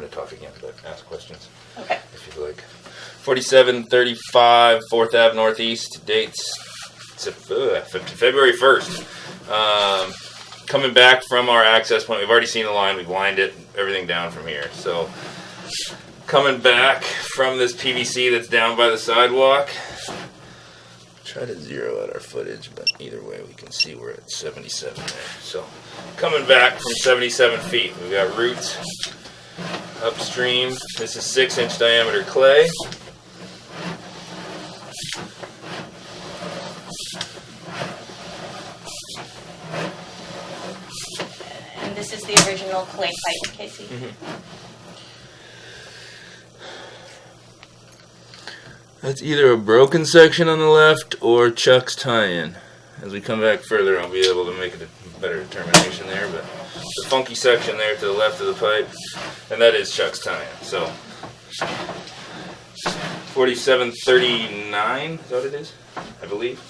going to talk again, but ask questions. Okay. If you'd like. 4735 4th Ave Northeast. Dates February 1st. Coming back from our access point, we've already seen the line. We've lined it, everything down from here. So coming back from this PVC that's down by the sidewalk. Try to zero out our footage, but either way we can see we're at 77 there. So coming back from 77 feet, we've got roots upstream. This is 6-inch diameter clay. And this is the original clay pipe, Casey. That's either a broken section on the left or Chuck's tie-in. As we come back further, I'll be able to make a better determination there, but the funky section there to the left of the pipe, and that is Chuck's tie-in. So 4739, is that what it is? I believe.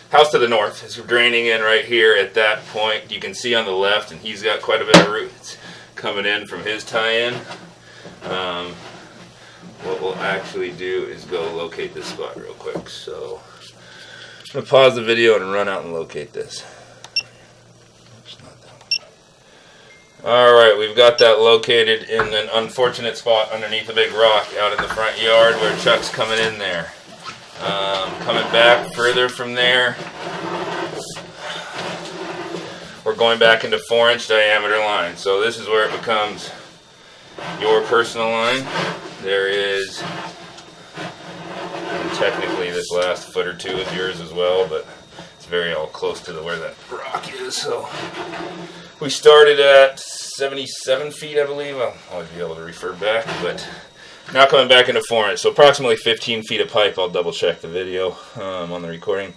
House to the north is draining in right here at that point. You can see on the left, and he's got quite a bit of roots coming in from his tie-in. What we'll actually do is go locate this spot real quick. So I'm going to pause the video and run out and locate this. Oops, not that one. Alright, we've got that located in an unfortunate spot underneath a big rock out in the front yard where Chuck's coming in there. Coming back further from there, we're going back into 4-inch diameter line. So this is where it becomes your personal line. There is, technically this last foot or two is yours as well, but it's very all close to where that rock is. So we started at 77 feet, I believe. I'll always be able to refer back, but now coming back into 4-inch, so approximately 15 feet of pipe. I'll double check the video on the recording.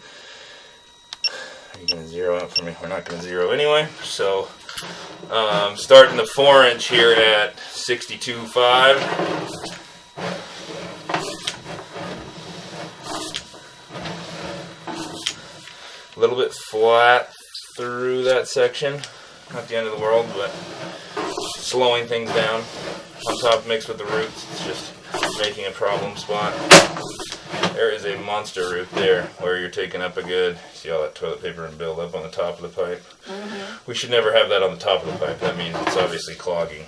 Are you going to zero out for me? We're not going to zero anyway. So starting the 4-inch here at 62.5. A little bit flat through that section. Not the end of the world, but slowing things down. On top mixed with the roots, it's just making a problem spot. There is a monster root there where you're taking up a good, see all that toilet paper and build up on the top of the pipe. We should never have that on the top of the pipe. That means it's obviously clogging.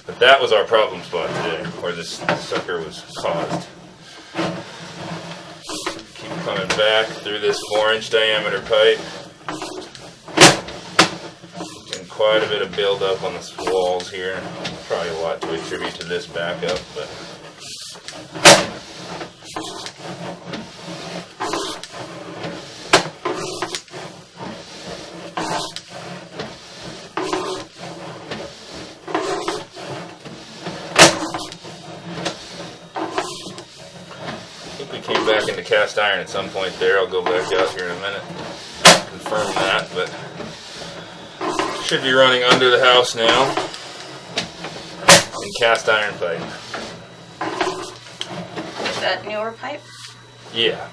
But that was our problem spot today, where this sucker was caused. Keep coming back through this 4-inch diameter pipe. Quite a bit of buildup on the walls here. Probably a lot to attribute to this backup, but I think we came back into cast iron at some point there. I'll go back out here in a minute, confirm that, but should be running under the house now in cast iron pipe. Is that newer pipe? Yeah.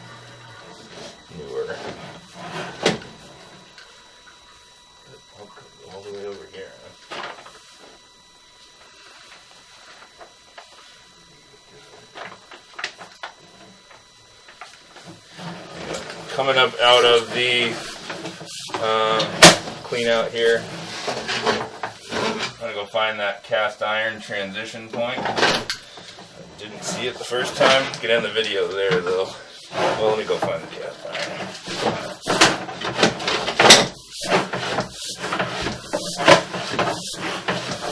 Newer. All the way over here. Coming up out of the clean out here. I'm going to go find that cast iron transition point. I didn't see it the first time. Get in the video there though. Well, let me go find the cast iron.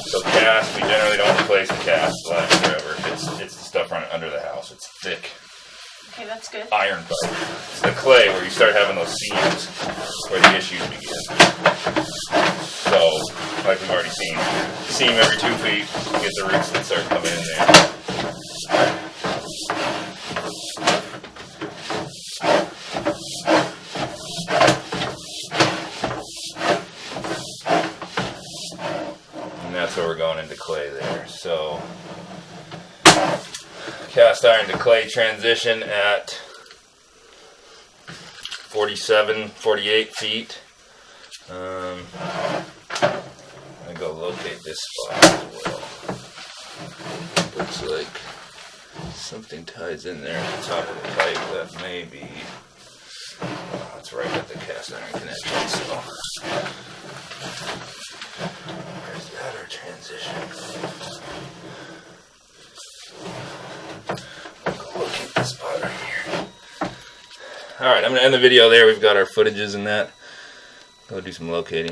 So cast, we generally don't replace the cast forever. It's the stuff running under the house. It's thick. Okay, that's good. Iron pipe. It's the clay where you start having those seams where the issues begin. So, like we've already seen, seam every 2 feet, you get the roots that start coming in there. And that's where we're going into clay there. So, cast iron to clay transition at 47, 48 feet. gonna go locate this spot as well. Looks like something ties in there at the top of the pipe. That may be. Oh, it's right at the cast iron connection. So where's that our transition? Go locate this spot right here. All right, I'm gonna end the video there. We've got our footages and that. Go do some locating.